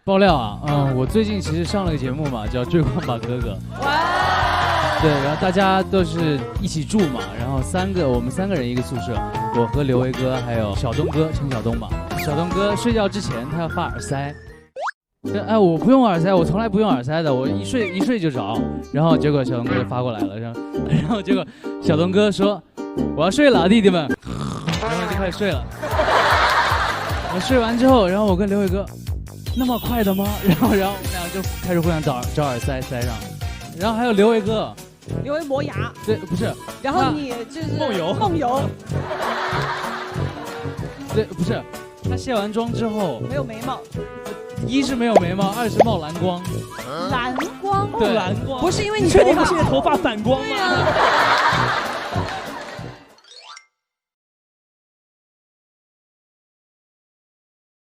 爆料啊，我最近其实上了个节目嘛，叫《追光吧哥哥》。哇！对，然后大家都是一起住嘛，然后我们三个人一个宿舍，我和刘维哥还有小东哥，陈晓东嘛。小东哥睡觉之前他要发耳塞，哎，我不用耳塞，我从来不用耳塞的，我一睡就着。然后结果小东哥就发过来了，然后结果小东哥说：“我要睡了，弟弟们。”然后就开始睡了。我睡完之后，然后我跟刘伟哥。那么快的吗？然后我们俩就开始互相找耳塞塞上，然后还有刘维哥，刘维磨牙，对，不是，然后你就是梦游，对，不是，他卸完妆之后没有眉毛，一是没有眉毛，二是冒蓝光，蓝光，对，蓝光，不是因为你确定不是因为头发反光吗？